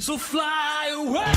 So fly away.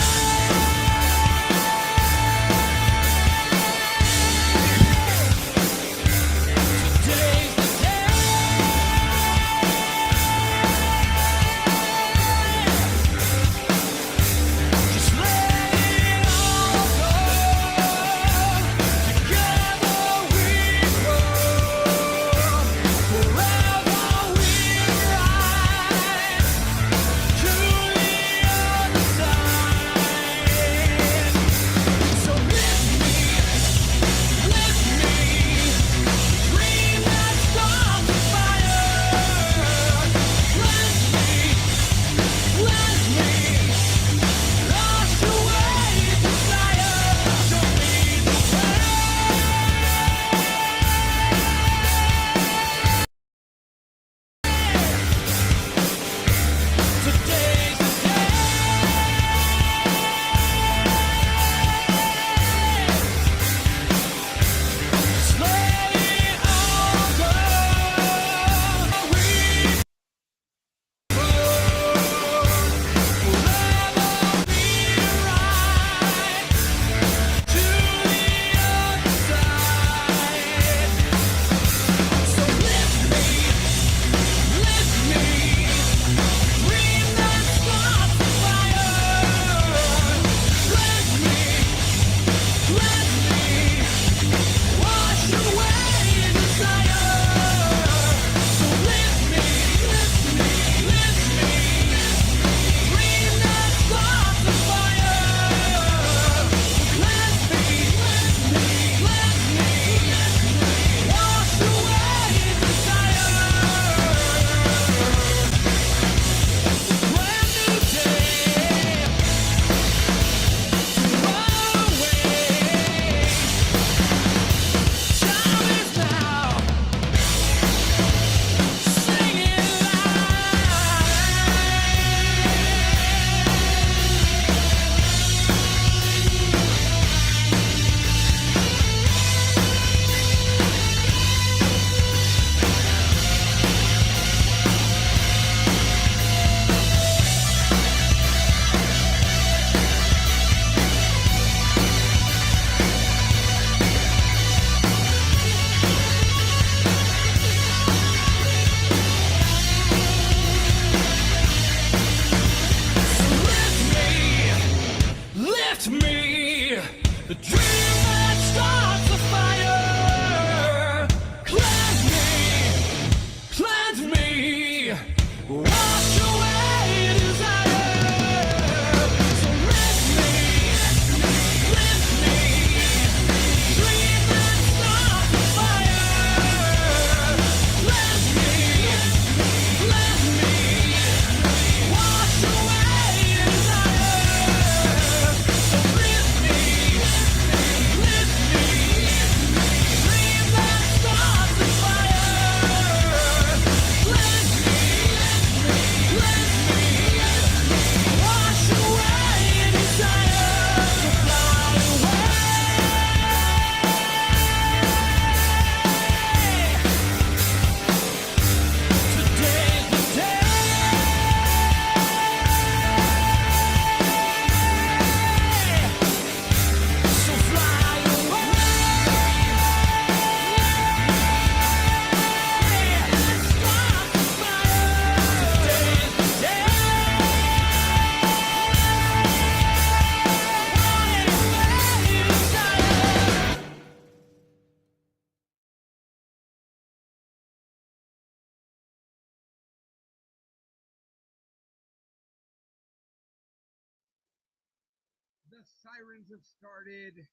The sirens have started.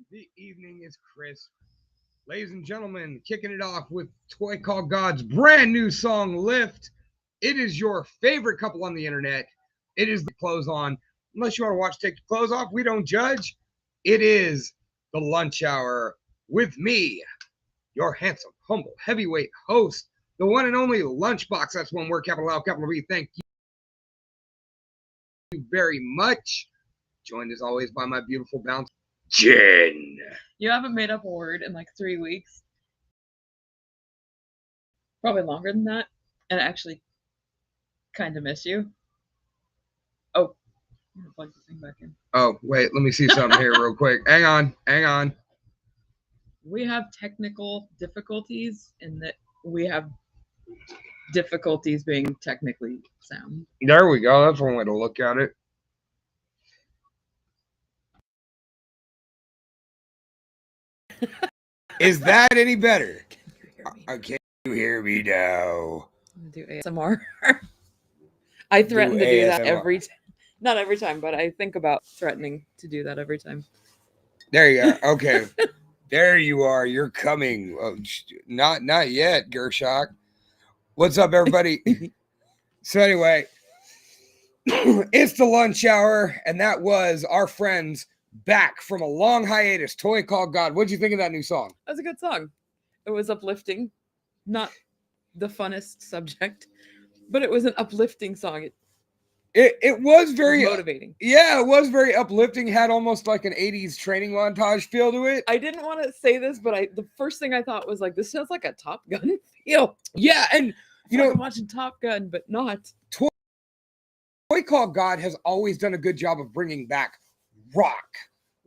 The evening is crisp. Ladies and gentlemen, kicking it off with Toy Call God's brand new song, Lift. It is your favorite couple on the internet. It is the clothes on. Unless you want to watch take the clothes off, we don't judge. It is the lunch hour with me, your handsome, humble, heavyweight host, the one and only Lunchbox. That's one word, capital L, capital B. Thank you very much. Joined as always by my beautiful bounce, Jen. You haven't made up a word in like 3 weeks. Probably longer than that. And I actually kind of miss you. I'm gonna plug this thing back in. Oh, wait, let me see something here real quick. Hang on. We have technical difficulties in that we have difficulties being technically sound. There we go. That's one way to look at it. Is that any better? Can you hear me now? I'm gonna do ASMR. I threaten to do that every time. Not every time, but I think about threatening to do that every time. There you are. Okay. There you are. You're coming. Oh, not yet, Gershok. What's up, everybody? So anyway, it's the lunch hour, and that was our friends back from a long hiatus. Toy Called God. What'd you think of that new song? That was a good song. It was uplifting, not the funnest subject, but it was an uplifting song. It was very motivating. Yeah, it was very uplifting. Had almost like an 80s training montage feel to it. I didn't want to say this, but the first thing I thought was like, this sounds like a Top Gun feel. Yeah, and you know, I'm watching Top Gun, but not. Toy Called God has always done a good job of bringing back rock,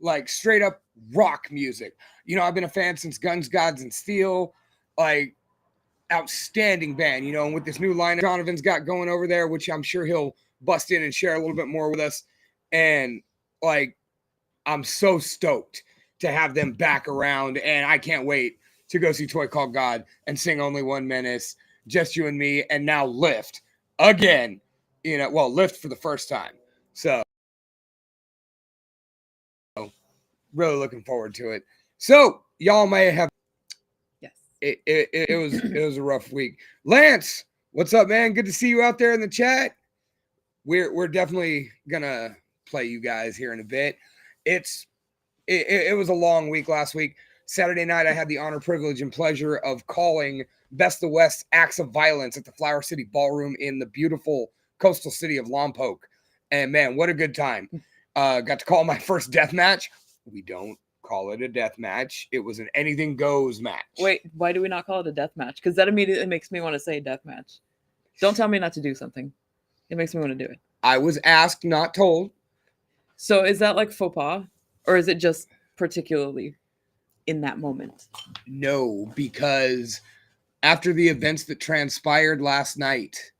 like straight up rock music. You know, I've been a fan since Guns, Gods, and Steel. Like, outstanding band, you know, and with this new line Jonathan's got going over there, which I'm sure he'll bust in and share a little bit more with us. And like, I'm so stoked to have them back around, and I can't wait to go see Toy Called God and sing Only One Menace, Just You and Me, and now Lift again. You know, well, Lift for the first time. So really looking forward to it. So y'all may have it was a rough week. Lance, what's up, man? Good to see you out there in the chat. We're definitely gonna play you guys here in a bit. It was a long week last week. Saturday night, I had the honor, privilege, and pleasure of calling Best of the West Acts of Violence at the Flower City Ballroom in the beautiful coastal city of Lompoc. And man, what a good time. Got to call my first death match. We don't call it a death match. It was an anything goes match. Wait, why do we not call it a death match? Because that immediately makes me want to say death match. Don't tell me not to do something. It makes me want to do it. I was asked, not told. So is that like faux pas? Or is it just particularly in that moment? No, because after the events that transpired last night,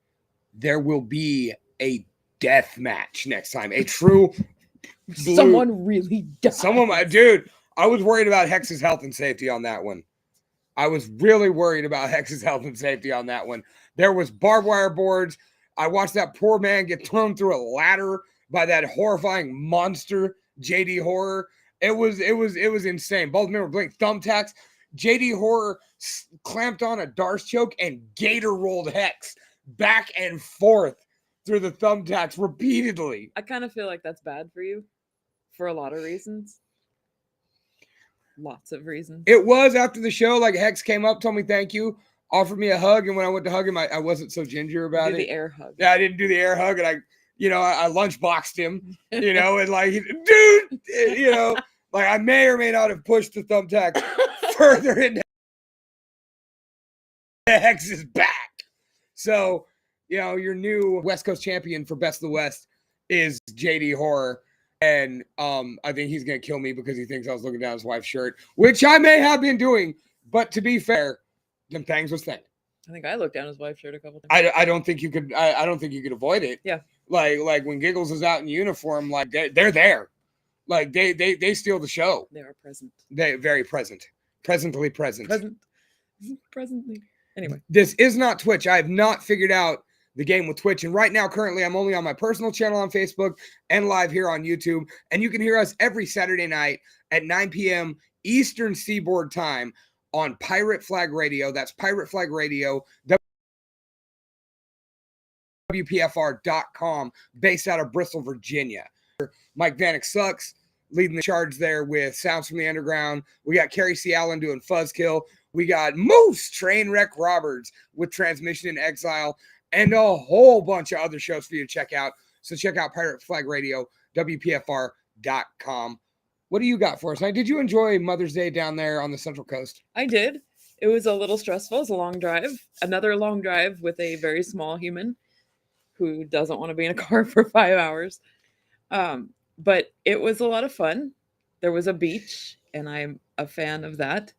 there will be a death match next time. A true Someone really died. Dude, I was worried about Hex's health and safety on that one. I was really worried about Hex's health and safety on that one. There was barbed wire boards. I watched that poor man get thrown through a ladder by that horrifying monster, JD Horror. It was insane. Both men were blinking thumbtacks. JD Horror clamped on a Darce choke and gator rolled Hex back and forth through the thumbtacks repeatedly. I kind of feel like that's bad for you for a lot of reasons. Lots of reasons. It was after the show, like Hex came up, told me thank you, offered me a hug, and when I went to hug him, I wasn't so ginger about it. The air hug. Yeah, I didn't do the air hug, and I lunchboxed him, you know, and like, dude, you know, like I may or may not have pushed the thumbtack further into Hex's back. So, you know, your new West Coast champion for Best of the West is JD Horror. And I think he's going to kill me because he thinks I was looking down his wife's shirt, which I may have been doing. But to be fair, them things was thin. I think I looked down his wife's shirt a couple times. I don't think you could. I don't think you could avoid it. Yeah. Like when Giggles is out in uniform, like they're there. Like they steal the show. They are present. They very present. Presently present. Presently. Anyway. This is not Twitch. I have not figured out the game with Twitch. And right now, currently, I'm only on my personal channel on Facebook and live here on YouTube. And you can hear us every Saturday night at 9 p.m. Eastern Seaboard time on Pirate Flag Radio. That's Pirate Flag Radio, WPFR.com, based out of Bristol, Virginia. Mike Vanek sucks, leading the charge there with Sounds from the Underground. We got Carrie C. Allen doing Fuzzkill. We got Moose Trainwreck Roberts with Transmission in Exile, and a whole bunch of other shows for you to check out. So check out Pirate Flag Radio, WPFR.com. What do you got for us? Now, did you enjoy Mother's Day down there on the Central Coast? I did. It was a little stressful. It was a long drive. Another long drive with a very small human who doesn't want to be in a car for 5 hours. But it was a lot of fun. There was a beach, and I'm a fan of that.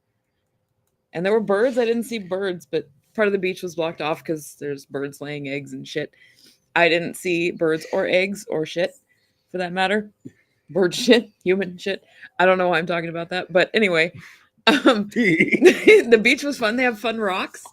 And there were birds. I didn't see birds, but part of the beach was blocked off because there's birds laying eggs and shit. I didn't see birds or eggs or shit, for that matter. Bird shit, human shit. I don't know why I'm talking about that, but anyway, the beach was fun. They have fun rocks,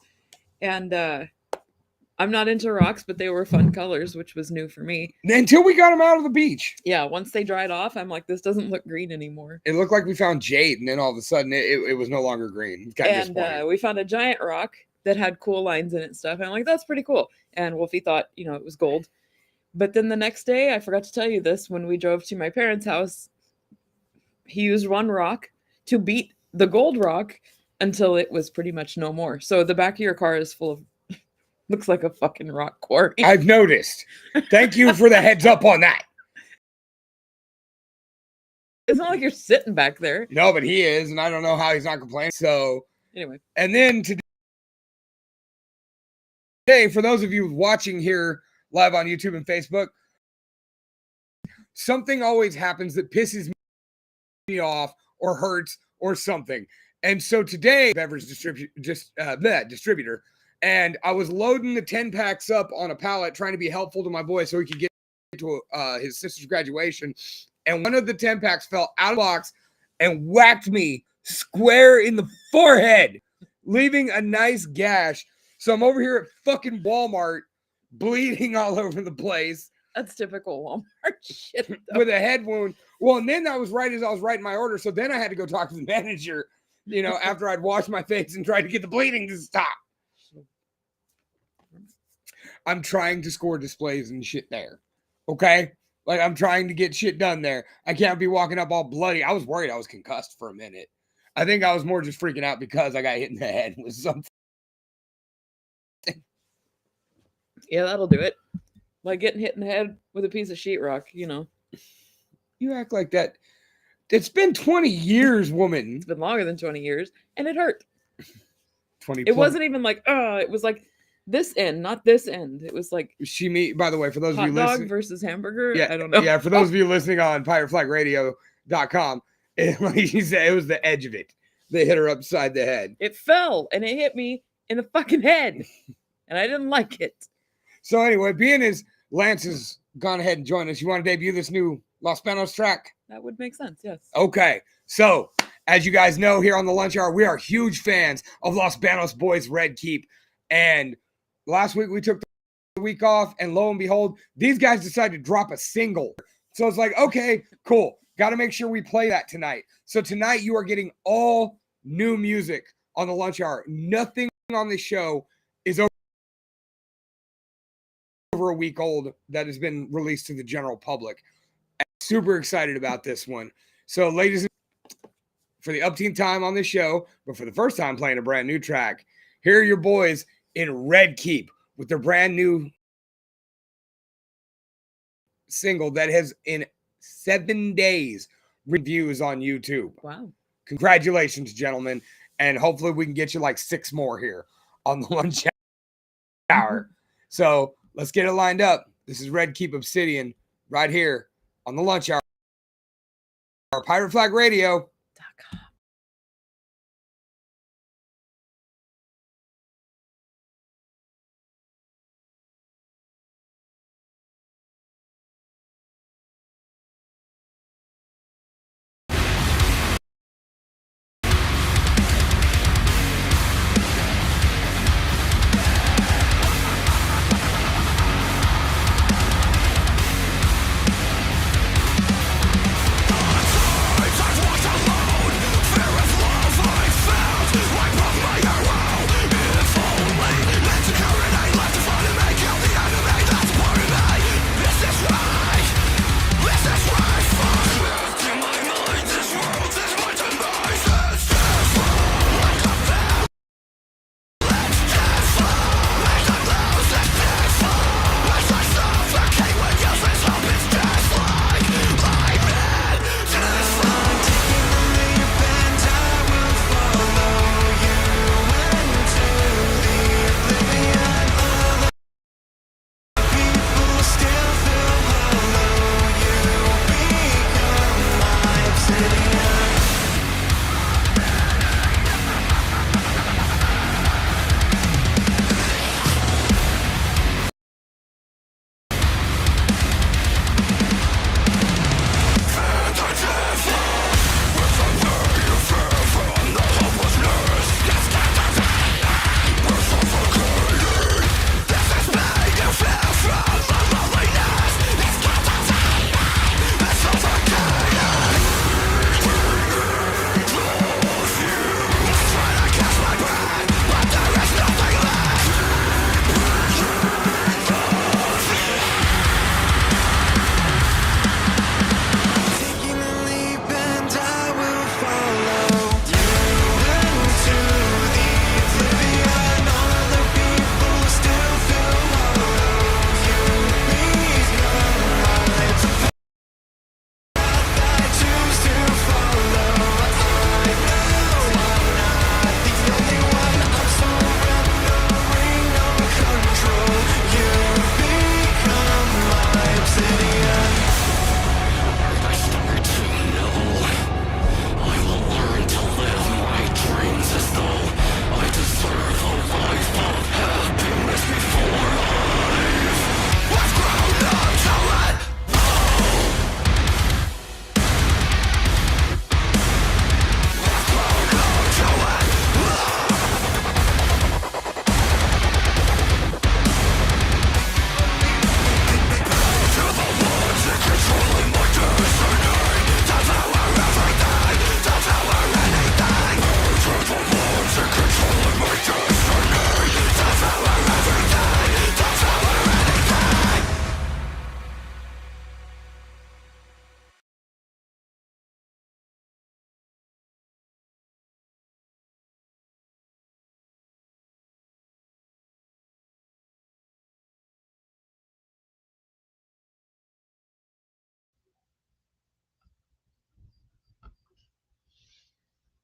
and I'm not into rocks, but they were fun colors, which was new for me. Until we got them out of the beach. Yeah, once they dried off, I'm like, this doesn't look green anymore. It looked like we found jade, and then all of a sudden it was no longer green. And we found a giant rock that had cool lines in it and stuff. And I'm like, that's pretty cool. And Wolfie thought, it was gold. But then the next day, I forgot to tell you this, when we drove to my parents' house, he used one rock to beat the gold rock until it was pretty much no more. So the back of your car is full of, looks like a fucking rock quarry. I've noticed. Thank you for the heads up on that. It's not like you're sitting back there. No, but he is, and I don't know how he's not complaining. So anyway. And then today, for those of you watching here live on YouTube and Facebook, something always happens that pisses me off or hurts or something. And so today, beverage distributor, and I was loading the 10 packs up on a pallet, trying to be helpful to my boy so he could get to his sister's graduation. And one of the 10 packs fell out of the box and whacked me square in the forehead, leaving a nice gash. So I'm over here at fucking Walmart, bleeding all over the place. That's typical Walmart shit. With a head wound. Well, and then that was right as I was writing my order. So then I had to go talk to the manager, after I'd washed my face and tried to get the bleeding to stop. I'm trying to score displays and shit there. Okay? Like, I'm trying to get shit done there. I can't be walking up all bloody. I was worried I was concussed for a minute. I think I was more just freaking out because I got hit in the head with something. Yeah, that'll do it. Like getting hit in the head with a piece of sheetrock, You act like that. It's been 20 years, woman. It's been longer than 20 years, and it hurt. 20. It wasn't even like, it was like this end, not this end. It was like by the way, for those of you listening. Hot dog versus hamburger? Yeah, I don't know. Yeah, for those of you listening on pirateflagradio.com, like she said, it was the edge of it. They hit her upside the head. It fell, and it hit me in the fucking head, and I didn't like it. So anyway, being as Lance has gone ahead and joined us, you want to debut this new Los Banos track? That would make sense, yes. Okay, so as you guys know, here on the Lunch Hour, we are huge fans of Los Banos Boys Red Keep. And last week we took the week off, and lo and behold, these guys decided to drop a single. So it's like, okay, cool. Got to make sure we play that tonight. So tonight you are getting all new music on the Lunch Hour. Nothing on the show is over a week old that has been released to the general public. I'm super excited about this one. So ladies and for the upteen time on this show, but for the first time playing a brand new track, here are your boys in Red Keep with their brand new single that has in 7 days reviews on YouTube. Wow. Congratulations, gentlemen. And hopefully we can get you like 6 more here on the Lunch Hour. So let's get it lined up. This is Red Keep Obsidian right here on the Lunch Hour. Our Pirate Flag Radio.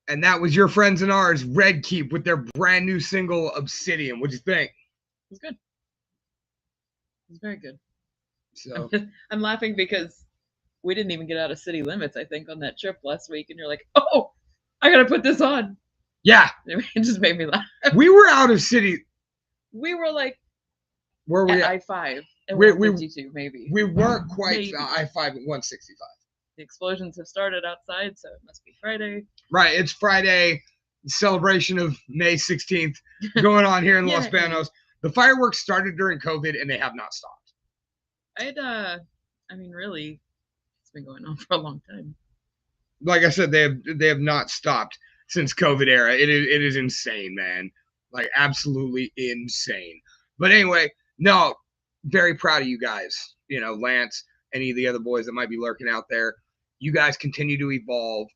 And that was your friends and ours, Red Keep, with their brand new single, Obsidian. What'd you think? It was good. It was very good. So I'm laughing because we didn't even get out of city limits, I think, on that trip last week. And you're like, oh, I got to put this on. yeah. It just made me laugh. We were out of city. We were like, where we at I-5 and we 152, maybe. We weren't quite Maybe. I-5 at 165. The explosions have started outside, so it must be Friday. Right, it's Friday, celebration of May 16th going on here in Los Banos. The fireworks started during COVID and they have not stopped. I mean, really, it's been going on for a long time. Like I said, they have not stopped since COVID era. It is insane, man. Like absolutely insane. But anyway, no, very proud of you guys. You know, Lance, any of the other boys that might be lurking out there. You guys continue to evolve.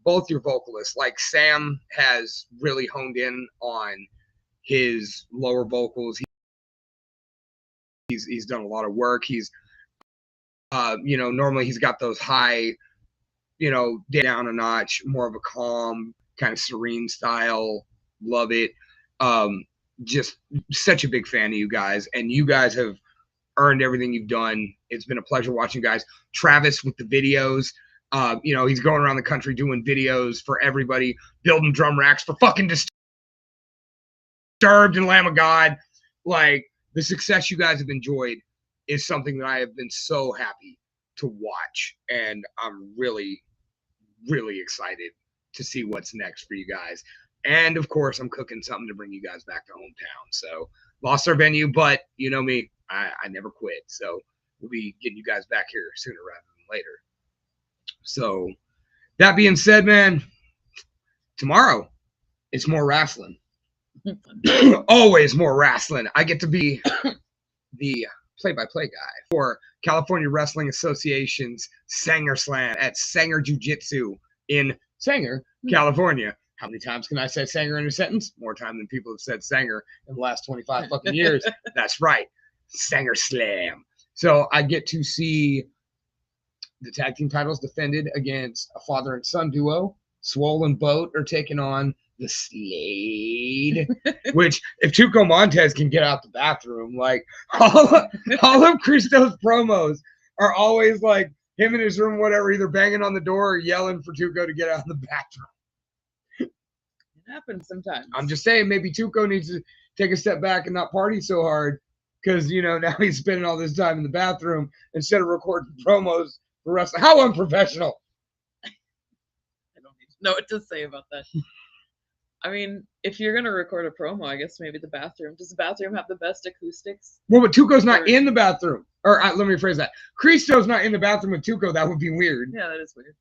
Both your vocalists, like Sam has really honed in on his lower vocals. He's done a lot of work. He's normally he's got those high, down a notch, more of a calm, kind of serene style. Love it. Just such a big fan of you guys, and you guys have earned everything you've done. It's been a pleasure watching you guys. Travis with the videos. He's going around the country doing videos for everybody, building drum racks for fucking Disturbed and Lamb of God. Like, the success you guys have enjoyed is something that I have been so happy to watch. And I'm really, really excited to see what's next for you guys. And, of course, I'm cooking something to bring you guys back to hometown. So, lost our venue, but you know me, I never quit. So, we'll be getting you guys back here sooner rather than later. So, that being said, man, tomorrow it's more wrestling. Always more wrestling. I get to be the play-by-play guy for California Wrestling Association's Sanger Slam at Sanger Jiu-Jitsu in Sanger, California. How many times can I say Sanger in a sentence? More time than people have said Sanger in the last 25 fucking years. That's right. Sanger Slam. So I get to see the tag team titles defended against a father and son duo. Swollen Boat are taking on the Slade, which if Tuco Montez can get out the bathroom, like all of Christo's promos are always like him in his room, whatever, either banging on the door or yelling for Tuco to get out of the bathroom. It happens sometimes. I'm just saying, maybe Tuco needs to take a step back and not party so hard because, now he's spending all this time in the bathroom instead of recording promos for wrestling. How unprofessional. I don't even know what to say about that. I mean, if you're going to record a promo, I guess maybe the bathroom. Does the bathroom have the best acoustics? Well, but Tuco's not in the bathroom. Or let me rephrase that. Christo's not in the bathroom with Tuco. That would be weird. Yeah, that is weird.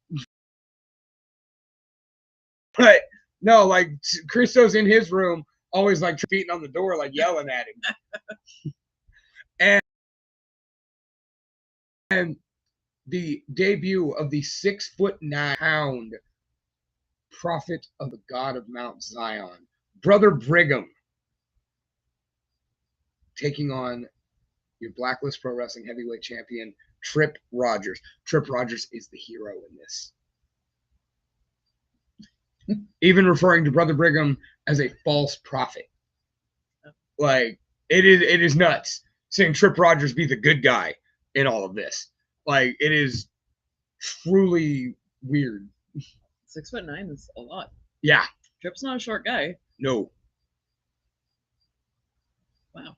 But no, like Christo's in his room, always like beating on the door, like yelling at him. and the debut of the 6'9" prophet of the God of Mount Zion, Brother Brigham, taking on your Blacklist Pro Wrestling Heavyweight Champion, Trip Rogers. Trip Rogers is the hero in this. Even referring to Brother Brigham as a false prophet. Like, it is nuts seeing Trip Rogers be the good guy in all of this. Like, it is truly weird. 6'9" is a lot. Yeah. Trip's not a short guy. No. Wow.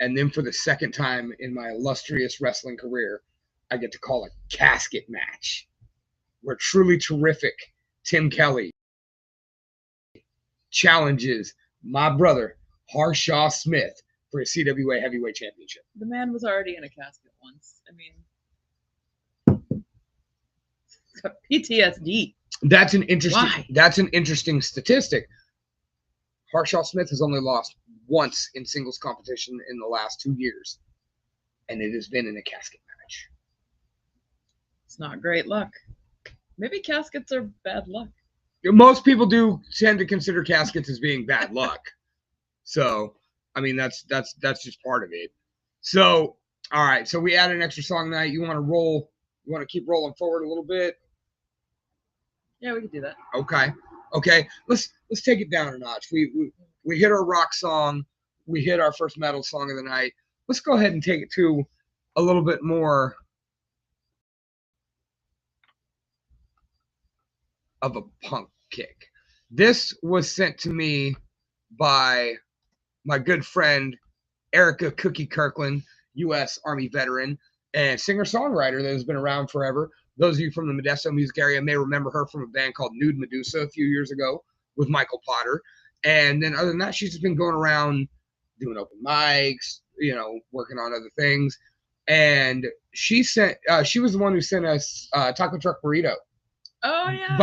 And then for the second time in my illustrious wrestling career, I get to call a casket match where truly terrific Tim Kelly challenges my brother, Harshaw Smith, for a CWA Heavyweight Championship. The man was already in a casket once. I mean, he's got PTSD. That's an interesting statistic. Harshaw Smith has only lost once in singles competition in the last 2 years, and it has been in a casket match. It's not great luck. Maybe caskets are bad luck. Most people do tend to consider caskets as being bad luck. So, I mean, that's just part of it. So, all right. So we add an extra song tonight. You want to keep rolling forward a little bit? Yeah, we could do that. Okay. Let's take it down a notch. We hit our rock song. We hit our first metal song of the night. Let's go ahead and take it to a little bit more of a punk kick. This was sent to me by my good friend Erica Cookie Kirkland, U.S. Army veteran and singer-songwriter that has been around forever. Those of you from the Modesto music area may remember her from a band called Nude Medusa a few years ago with Michael Potter. And then other than that, she's just been going around doing open mics, working on other things. And she was the one who sent us Taco Truck Burrito. Oh yeah.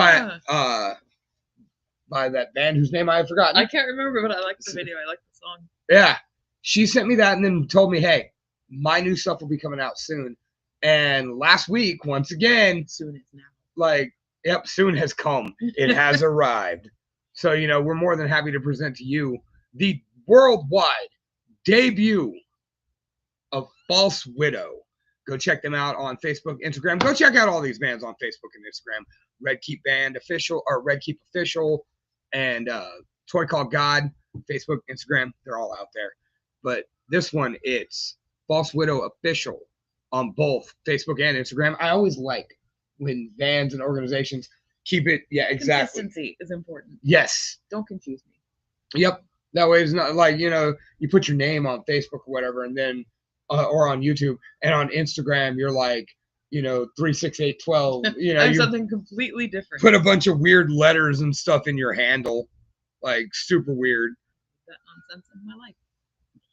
By that band whose name I have forgotten. I can't remember, but I like the video. I like the song. Yeah. She sent me that and then told me, hey, my new stuff will be coming out soon. And last week, once again, soon is now. Soon has come. It has arrived. So, we're more than happy to present to you the worldwide debut of False Widow. Go check them out on Facebook, Instagram. Go check out all these bands on Facebook and Instagram. Red Keep Band Official, or Red Keep Official, and Toy Called God, Facebook, Instagram. They're all out there. But this one, it's False Widow Official on both Facebook and Instagram. I always like when bands and organizations keep it. Yeah, exactly. Consistency is important. Yes. Don't confuse me. Yep. That way it's not like, you put your name on Facebook or whatever, and then, or on YouTube, and on Instagram, you're like, 36812. I'm something completely different. Put a bunch of weird letters and stuff in your handle, like super weird. That nonsense in my life.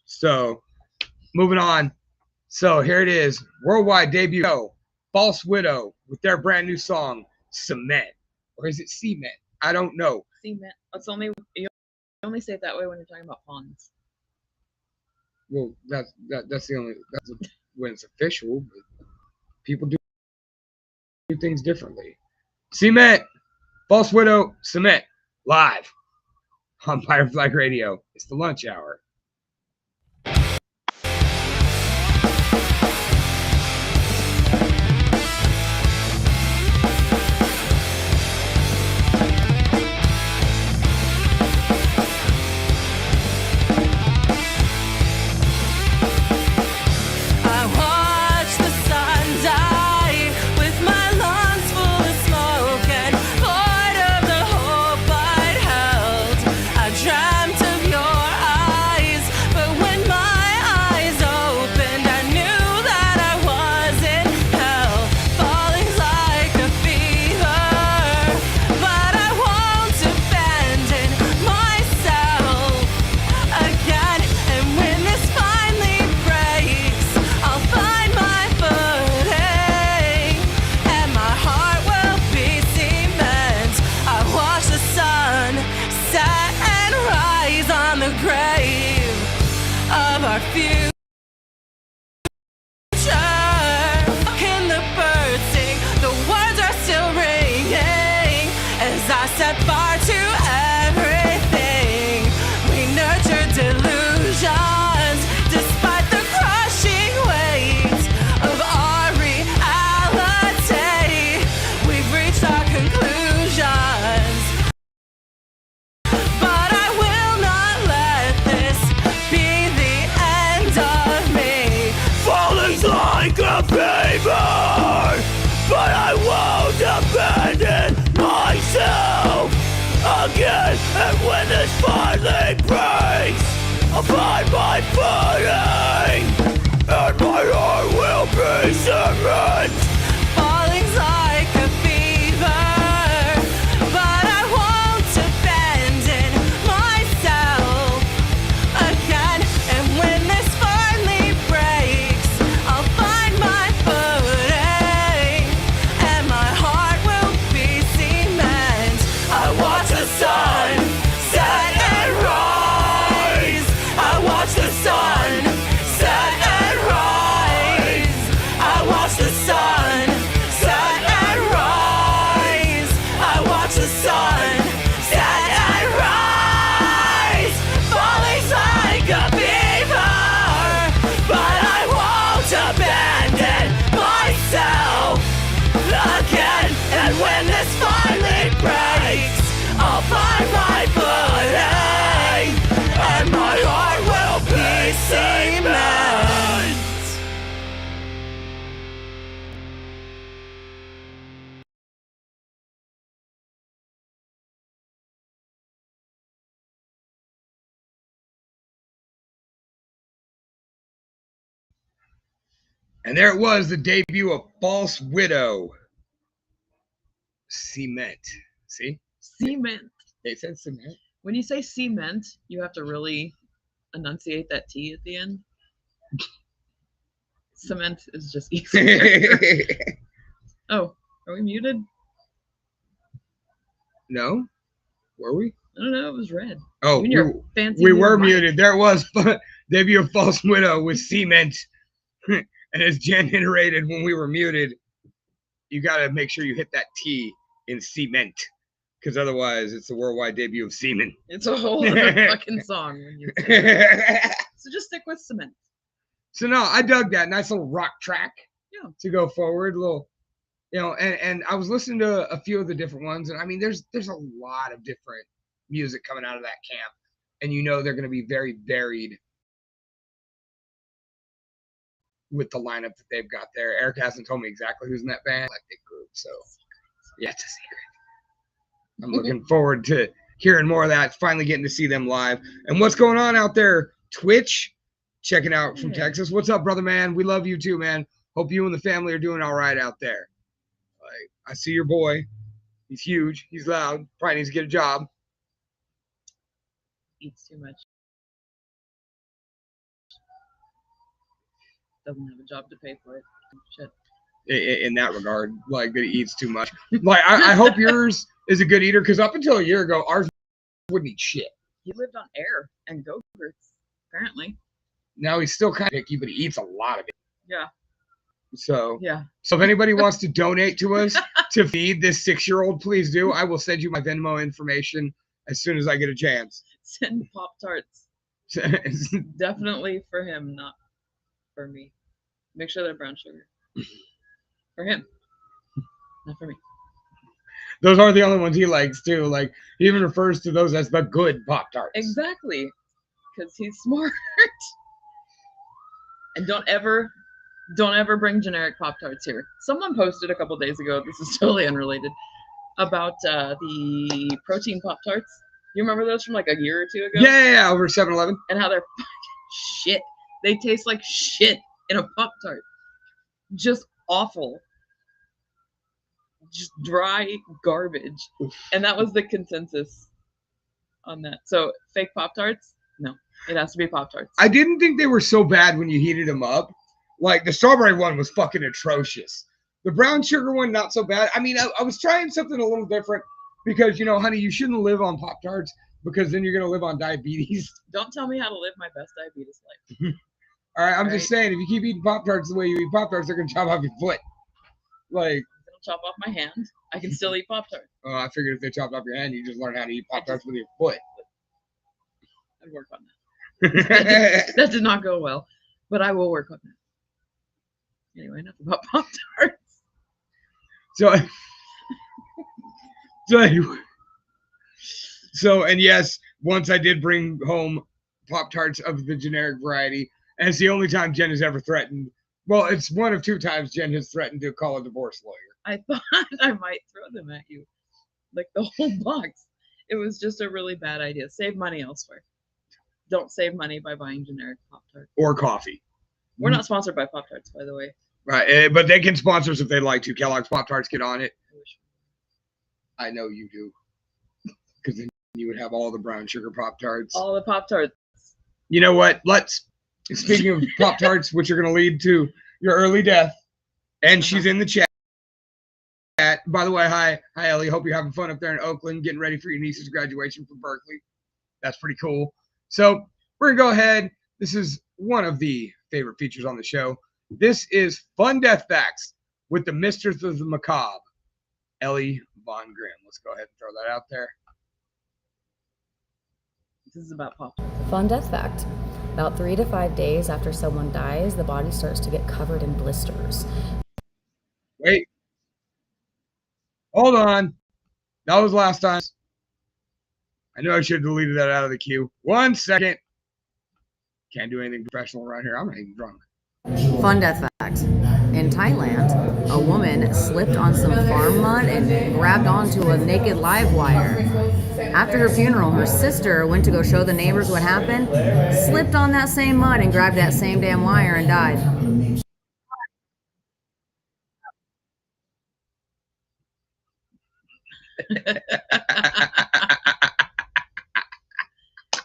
So, moving on. So here it is, worldwide debut, False Widow, with their brand new song, Cement. Or is it Cement? I don't know. Cement. You only say it that way when you're talking about ponds. Well, that's when it's official. But people do things differently. Cement, False Widow, Cement, live on Pirate Flag Radio. It's the lunch hour. Dreamt of your eyes, but when my eyes again. And when this finally breaks, I'll find my footing, and my heart will be cement. Falling's like a fever, but I won't abandon myself again. And when this finally breaks, I'll find my footing, and my heart will be cement. I watch the sun set and rise. I watch the sun set and rise. I watch the And there it was, the debut of False Widow. Cement. See? Cement. They said cement. When you say cement, you have to really enunciate that T at the end. Cement is just easier. Oh, are we muted? No? Were we? I don't know. It was red. Oh, Even your fancy we new were mic. muted. There it was. Debut of False Widow with cement. And as Jen iterated when we were muted, you got to make sure you hit that T in cement. Because otherwise, it's the worldwide debut of semen. It's a whole other fucking song when you say that. So just stick with cement. So no, I dug that nice little rock track. Yeah. To go forward, a little, you know, and I was listening to a few of the different ones, and I mean, there's a lot of different music coming out of that camp, and you know they're going to be very varied with the lineup that they've got there. Eric hasn't told me exactly who's in that band, like big group, so yeah, it's a secret. I'm looking forward to hearing more of that, finally getting to see them live. And what's going on out there? Twitch, checking out from Texas. What's up, brother, man? We love you too, man. Hope you and the family are doing all right out there. Like, I see your boy. He's huge. He's loud. Probably needs to get a job. Eats too much. Doesn't have a job to pay for it. Shit. In that regard, like that he eats too much. Like I hope yours is a good eater, because up until a year ago, ours wouldn't eat shit. He lived on air and Go-Gurts, apparently. Now he's still kind of picky, but he eats a lot of it. Yeah. So yeah. So if anybody wants to donate to us to feed this 6-year-old, please do. I will send you my Venmo information as soon as I get a chance. Send Pop-Tarts. Definitely for him, not for me. Make sure they're brown sugar. For him, not for me. Those are the only ones he likes too. Like, he even refers to those as the good Pop-Tarts. Exactly, because he's smart. And don't ever bring generic Pop-Tarts here. Someone posted a couple days ago, this is totally unrelated, about the protein Pop-Tarts. You remember those from like a year or two ago? Yeah, over 7-Eleven. And how they're fucking shit. They taste like shit in a Pop-Tart. Just awful. Just dry garbage. And that was the consensus on that. So fake Pop-Tarts? No. It has to be Pop-Tarts. I didn't think they were so bad when you heated them up. Like, the strawberry one was fucking atrocious. The brown sugar one, not so bad. I mean, I was trying something a little different because, you know, honey, you shouldn't live on Pop-Tarts because then you're going to live on diabetes. Don't tell me how to live my best diabetes life. All right, I'm just saying, if you keep eating Pop-Tarts the way you eat Pop-Tarts, they're going to chop off your foot. Like, They'll chop off my hand. I can still eat Pop-Tarts. I figured if they chopped off your hand, you just learn how to eat Pop-Tarts with your foot. I'd work on that. That did not go well, but I will work on that. Anyway, enough about Pop-Tarts. So, and yes, once I did bring home Pop-Tarts of the generic variety, and it's the only time Jen has ever threatened. Well, it's one of 2 times Jen has threatened to call a divorce lawyer. I thought I might throw them at you, like the whole box. It was just a really bad idea. Save money elsewhere. Don't save money by buying generic Pop-Tarts. Or coffee. We're not sponsored by Pop-Tarts, by the way. Right, but they can sponsor us if they'd like to. Kellogg's Pop-Tarts, get on it. I know you do. Because then you would have all the brown sugar Pop-Tarts. All the Pop-Tarts. You know what? Speaking of Pop-Tarts, which are going to lead to your early death, and she's in the chat. By the way, hi Ellie. Hope you're having fun up there in Oakland, getting ready for your niece's graduation from Berkeley. That's pretty cool. So we're going to go ahead. This is one of the favorite features on the show. This is Fun Death Facts with the Mistress of the Macabre, Ellie Von Grimm. Let's go ahead and throw that out there. This is about Pop. Fun death fact. About 3 to 5 days after someone dies, the body starts to get covered in blisters. Wait. Hold on. That was last time. I know I should have deleted that out of the queue. 1 second. Can't do anything professional around here. I'm not even drunk. Fun death fact. In Thailand, a woman slipped on some farm mud and grabbed onto a naked live wire. After her funeral, her sister went to go show the neighbors what happened, slipped on that same mud and grabbed that same damn wire and died.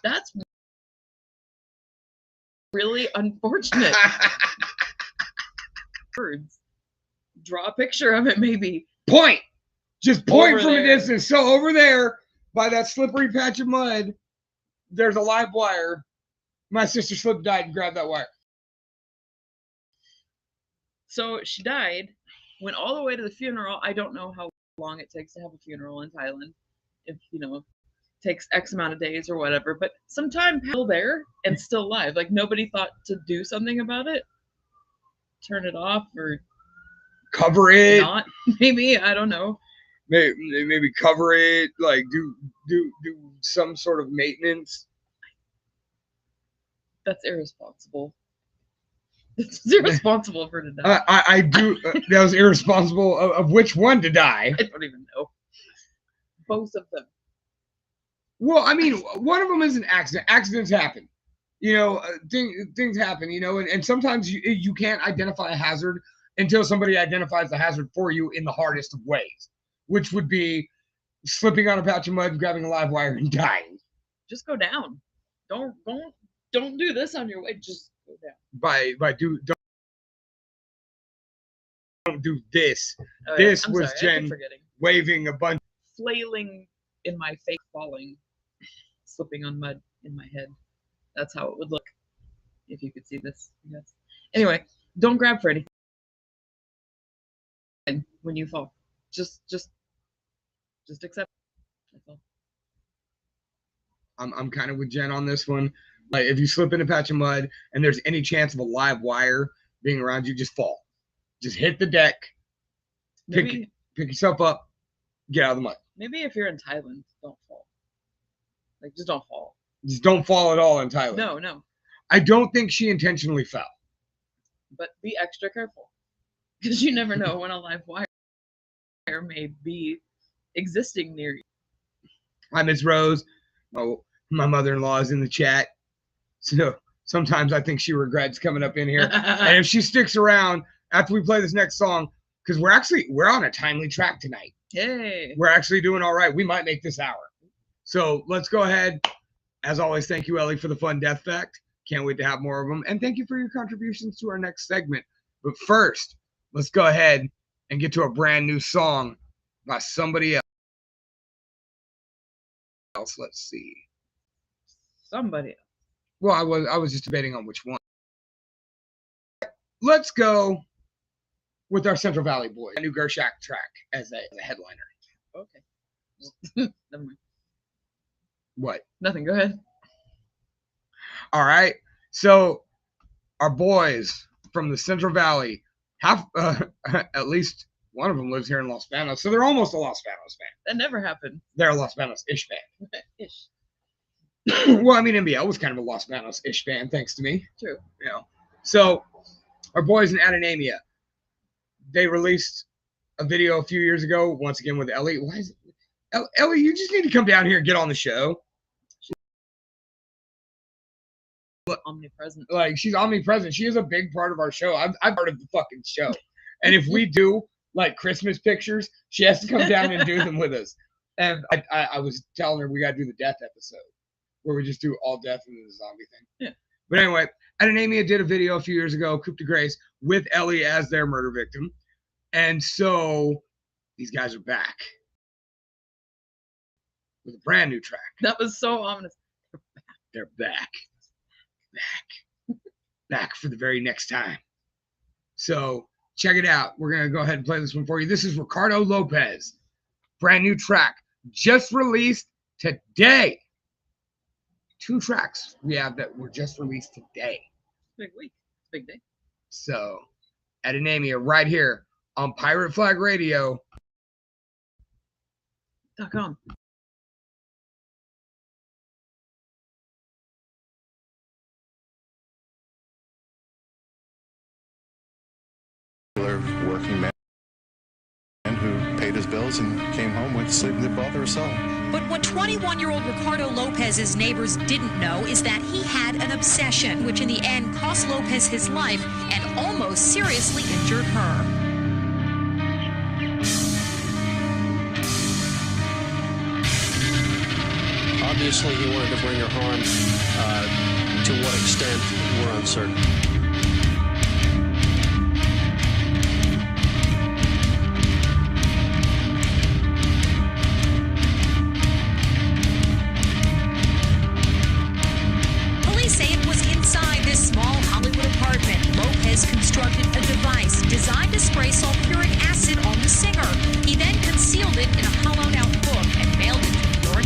That's really unfortunate. Birds. Draw a picture of it, maybe. Point. Just point Over from there. a distance. So over there, by that slippery patch of mud, there's a live wire. My sister slipped, died, and grabbed that wire. So she died, went all the way to the funeral. I don't know how long it takes to have a funeral in Thailand. If, takes X amount of days or whatever. But sometime still there and still alive. Like, nobody thought to do something about it. Turn it off or Cover it. not. Maybe. I don't know. Maybe cover it. Like do some sort of maintenance. That's irresponsible. It's irresponsible for her to die. I do. That was irresponsible of which one to die. I don't even know. Both of them. Well, I mean, one of them is an accident. Accidents happen. Things happen, and sometimes you can't identify a hazard until somebody identifies the hazard for you in the hardest of ways, which would be slipping on a patch of mud, grabbing a live wire, and dying. Just go down. Don't do this on your way. Just go down. Don't do this. Oh, This I'm was sorry, I Jen keep forgetting. waving a bunch. Flailing in my face, falling, slipping on mud in my head. That's how it would look if you could see this. Yes. Anyway, don't grab for anything when you fall. Just accept. That's all. I'm kind of with Jen on this one. Like, if you slip in a patch of mud and there's any chance of a live wire being around you, just fall. Just hit the deck, pick yourself up, get out of the mud. Maybe if you're in Thailand, don't fall. Like, just don't fall. Just don't fall at all in Thailand. No. I don't think she intentionally fell. But be extra careful. Because you never know when a live wire may be existing near you. Hi, Ms. Rose. Oh, my mother-in-law is in the chat. So sometimes I think she regrets coming up in here. And if she sticks around after we play this next song, because we're on a timely track tonight. Yay. We're actually doing all right. We might make this hour. So let's go ahead. As always, thank you, Ellie, for the fun death fact. Can't wait to have more of them. And thank you for your contributions to our next segment. But first, let's go ahead and get to a brand new song by somebody else. Let's see. Somebody else. Well, I was just debating on which one. Let's go with our Central Valley Boys, a new Gershak track as a headliner. Okay. Never mind. What? Nothing. Go ahead. All right. So our boys from the Central Valley have at least one of them lives here in Los Banos, so they're almost a Los Banos fan. That never happened. They're a Los Banos-ish fan. Ish. Well, I mean, NBL was kind of a Los Banos-ish fan, thanks to me. True. So our boys in Adonamia, they released a video a few years ago, once again with Ellie. Why is it? Ellie, you just need to come down here and get on the show. Omnipresent. Like, she's omnipresent. She is a big part of our show. I'm part of the fucking show. And if we do like Christmas pictures, she has to come down and do them with us. And I was telling her we got to do the death episode where we just do all death and the zombie thing. Yeah. But anyway, Adonamia did a video a few years ago, Coup de Grace, with Ellie as their murder victim. And so these guys are back with a brand new track. That was so ominous. They're back. Back for the very next time. So check it out. We're going to go ahead and play this one for you. This is Ricardo Lopez. Brand new track. Just released today. 2 tracks we have that were just released today. Big week. Big day. So, Adonamia right here on Pirate Flag Radio. .com. Working man who paid his bills and came home, went to sleep, and didn't bother us all. But what 21-year-old Ricardo Lopez's neighbors didn't know is that he had an obsession, which in the end cost Lopez his life and almost seriously injured her. Obviously, he wanted to bring her harm. To what extent, we're uncertain. Police say it was inside this small Hollywood apartment. Lopez constructed a device designed to spray sulfuric acid on the singer. He then concealed it in a hollowed-out book and mailed it to New York.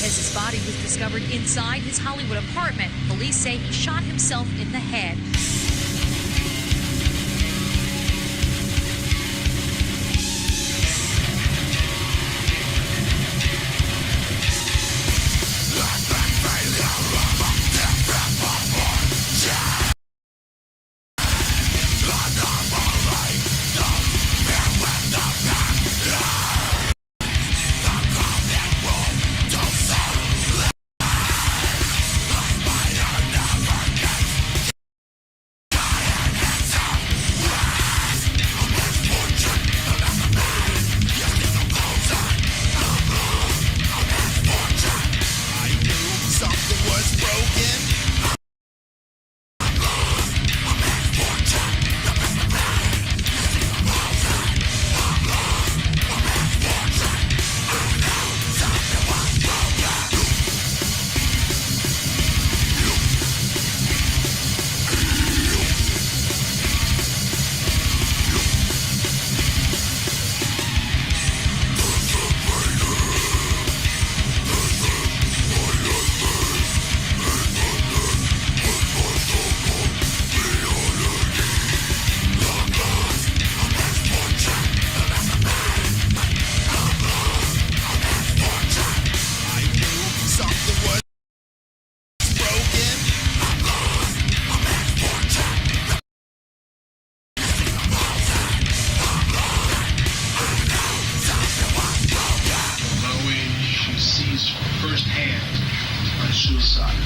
Lopez's body was discovered inside his Hollywood apartment. Police say he shot himself in the head. Firsthand by suicide.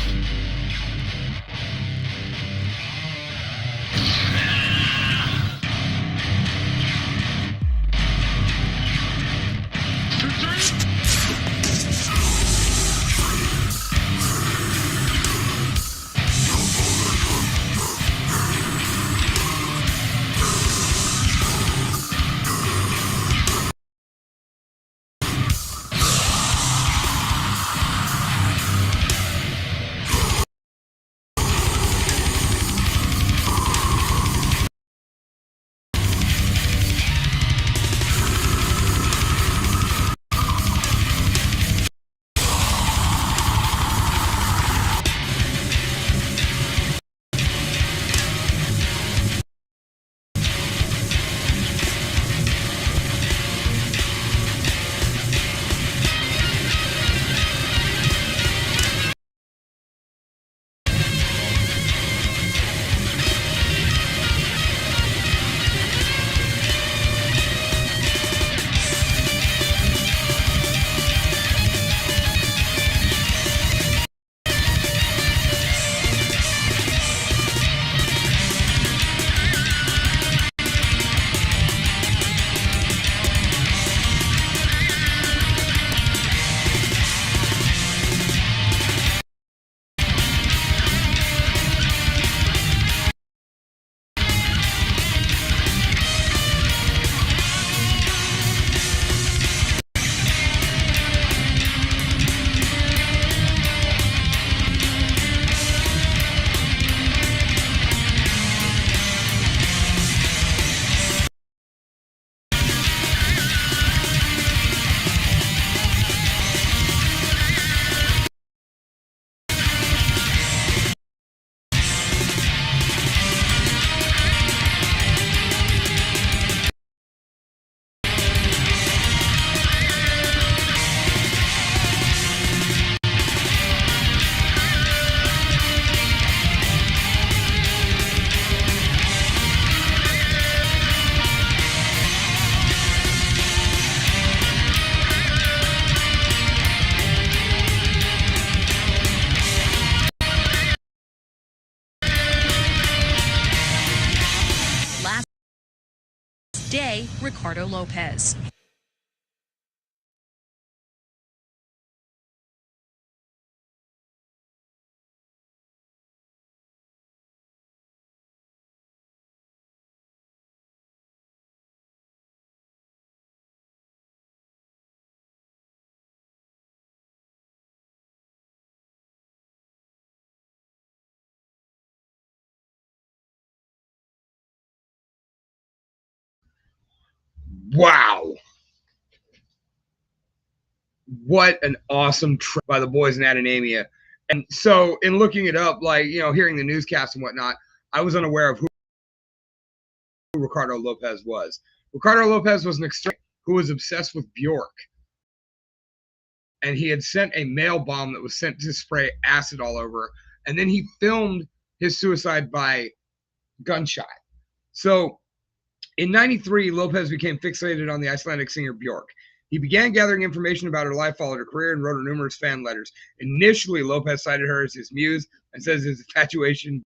Day, Ricardo Lopez. Wow. What an awesome trip by the boys in Adenamia. And so in looking it up, like, you know, hearing the newscast and whatnot, I was unaware of who Ricardo Lopez was. Ricardo Lopez was an extreme who was obsessed with Bjork. And he had sent a mail bomb that was sent to spray acid all over. And then he filmed his suicide by gunshot. So in 93, Lopez became fixated on the Icelandic singer Bjork. He began gathering information about her life, followed her career, and wrote her numerous fan letters. Initially, Lopez cited her as his muse and says his infatuation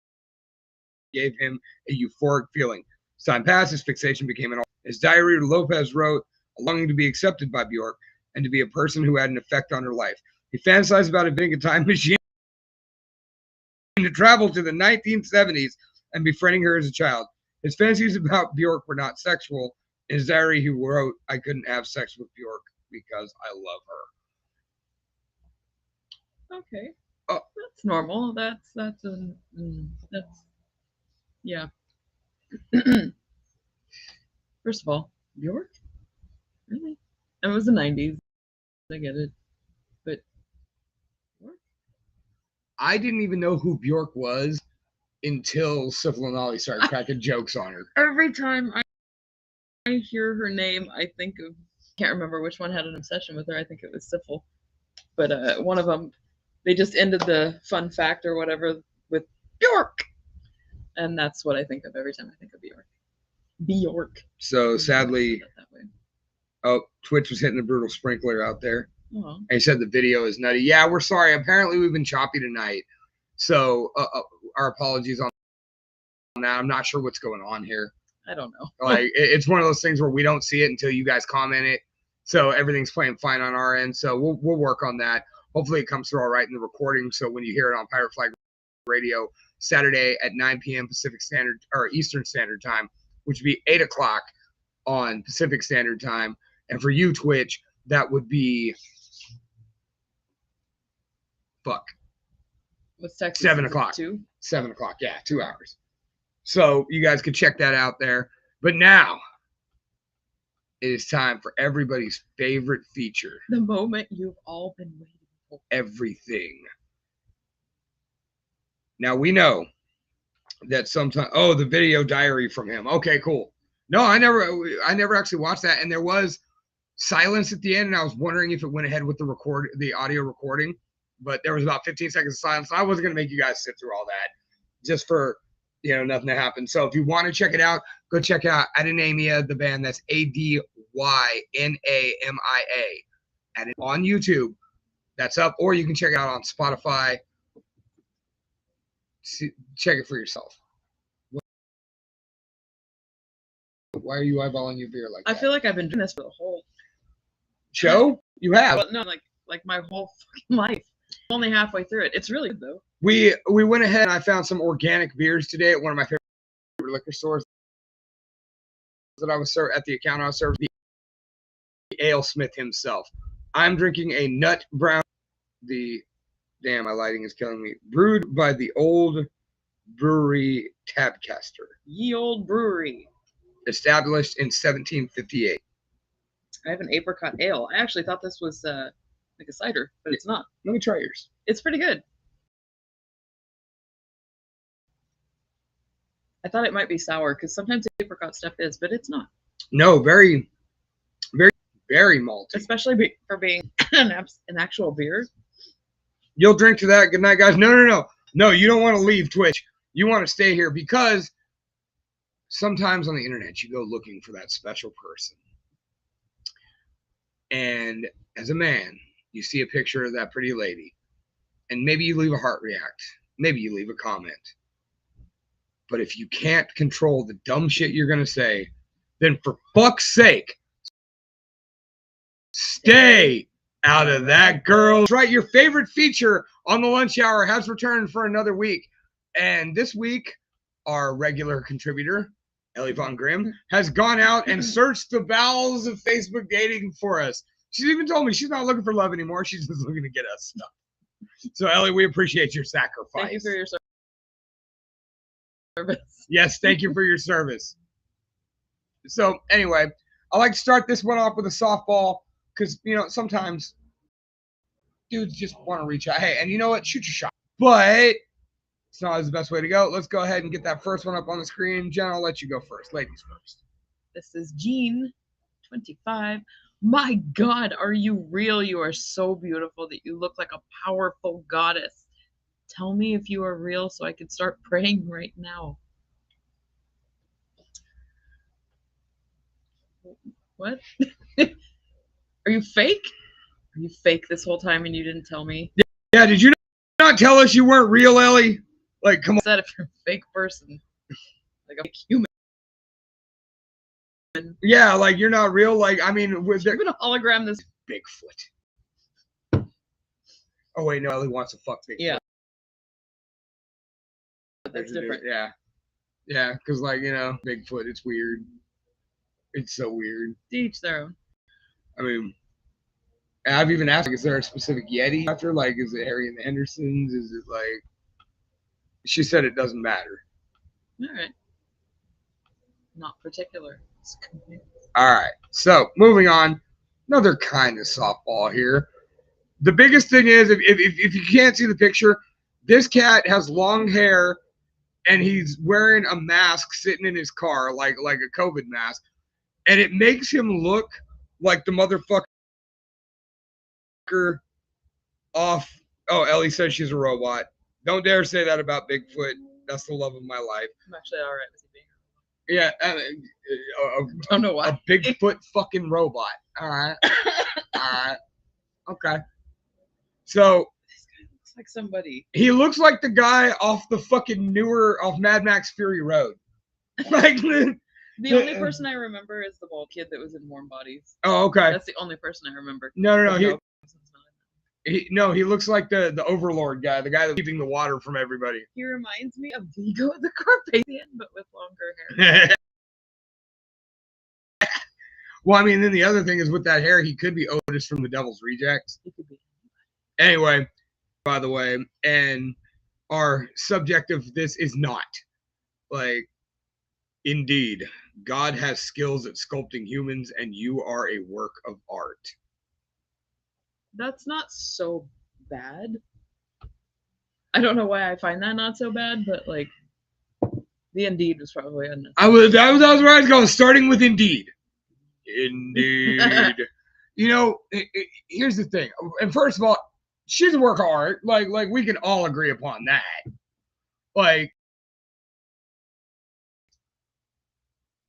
gave him a euphoric feeling. As time passed, his fixation became an art. His diary, Lopez wrote a longing to be accepted by Bjork and to be a person who had an effect on her life. He fantasized about inventing a time machine to travel to the 1970s and befriending her as a child. His fantasies about Bjork were not sexual. In his diary, he wrote, "I couldn't have sex with Bjork because I love her." Okay. Oh. That's normal. That's yeah. First of all, Bjork? Really? It was the 90s. I get it. But Bjork? I didn't even know who Bjork was until Syphil and Ollie started cracking jokes on her. Every time I hear her name, I think of, can't remember which one had an obsession with her. I think it was Syphil. But one of them, they just ended the fun fact or whatever with Bjork. And that's what I think of every time I think of Bjork. Bjork. So sadly, That way. oh, Twitch was hitting the brutal sprinkler out there. Oh. And he said the video is nutty. Yeah, we're sorry. Apparently, we've been choppy tonight. So our apologies on that. I'm not sure what's going on here. I don't know. Like, it's one of those things where we don't see it until you guys comment it. So everything's playing fine on our end. So we'll work on that. Hopefully it comes through all right in the recording. So when you hear it on Pirate Flag Radio Saturday at 9 p.m. Pacific Standard or Eastern Standard Time, which would be 8 o'clock on Pacific Standard Time. And for you, Twitch, that would be What's Texas? 7 o'clock. 2? 7 o'clock. Yeah, 2 hours. So you guys can check that out there. But now it is time for everybody's favorite feature. The moment you've all been waiting for. Everything. Now we know that sometimes, the video diary from him. Okay, cool. No, I never actually watched that. And there was silence at the end, and I was wondering if it went ahead with the audio recording. But there was about 15 seconds of silence. I wasn't going to make you guys sit through all that just for, nothing to happen. So if you want to check it out, go check out Adenamia, the band. That's Adynaamia. And on YouTube, that's up. Or you can check it out on Spotify. Check it for yourself. Why are you eyeballing your beer like that? I feel like I've been doing this for the whole show. You have. Well, no, like my whole fucking life. Only halfway through it. It's really good though. We went ahead and I found some organic beers today at one of my favorite liquor stores that I was at the account I was serving. The AleSmith himself. I'm drinking a nut brown. Damn, my lighting is killing me. Brewed by the Old Brewery Tabcaster. Ye Old Brewery. Established in 1758. I have an apricot ale. I actually thought this was like a cider, but it's not. Let me try yours. It's pretty good. I thought it might be sour because sometimes apricot stuff is, but it's not. No, very, very, very malty. Especially for being an actual beer. You'll drink to that. Good night, guys. No. No, you don't want to leave Twitch. You want to stay here because sometimes on the internet you go looking for that special person. And as a man, you see a picture of that pretty lady. And maybe you leave a heart react. Maybe you leave a comment. But if you can't control the dumb shit you're going to say, then for fuck's sake, stay out of that, girl. That's right. Your favorite feature on the Lunch Hour has returned for another week. And this week, our regular contributor, Ellie Von Grimm, has gone out and searched the bowels of Facebook dating for us. She's even told me she's not looking for love anymore. She's just looking to get us stuff. So, Ellie, we appreciate your sacrifice. Thank you for your service. Yes, thank you for your service. So, anyway, I like to start this one off with a softball because, you know, sometimes dudes just want to reach out. Hey, and you know what? Shoot your shot. But it's not always the best way to go. Let's go ahead and get that first one up on the screen. Jen, I'll let you go first. Ladies first. This is Jean, 25. My God, are you real? You are so beautiful that you look like a powerful goddess. Tell me if you are real so I can start praying right now. What? Are you fake? Are you fake this whole time and you didn't tell me? Yeah, did you not tell us you weren't real, Ellie? Like, come on. Said if you're a fake person, like a fake human. Yeah, like you're not real. Like, I mean, with You're gonna hologram this Bigfoot. Oh wait, no, Ellie wants to fuck Bigfoot. Yeah. That's different. Yeah, yeah, because like, you know, Bigfoot, it's weird. It's so weird. To each their own. I mean, I've even asked, like, is there a specific Yeti after? Like, is it Harry and the Hendersons? Is it like? She said it doesn't matter. All right. Not particular. All right. So moving on, another kind of softball here. The biggest thing is, if you can't see the picture, this cat has long hair, and he's wearing a mask sitting in his car, like a COVID mask, and it makes him look like the motherfucker off. Oh, Ellie says she's a robot. Don't dare say that about Bigfoot. That's the love of my life. I'm actually all right with you being. Yeah, Don't know why. A Bigfoot fucking robot. All right. All right. Okay. So This guy looks like somebody. he looks like the guy off the fucking off Mad Max Fury Road. Like The only person I remember is the bald kid that was in Warm Bodies. Oh, okay. That's the only person I remember. No. He looks like the Overlord guy, the guy that's keeping the water from everybody. He reminds me of Vigo the Carpathian, but with longer hair. Well, I mean, then the other thing is with that hair, he could be Otis from the Devil's Rejects. He could be. Anyway, by the way, and our subject of this is not like, indeed, God has skills at sculpting humans, and you are a work of art. That's not so bad. I don't know why I find that not so bad, but like, the Indeed was probably unnecessary. That was where I was going, starting with Indeed. Indeed. You know, here's the thing. And first of all, she's a work of art. Like we can all agree upon that. Like,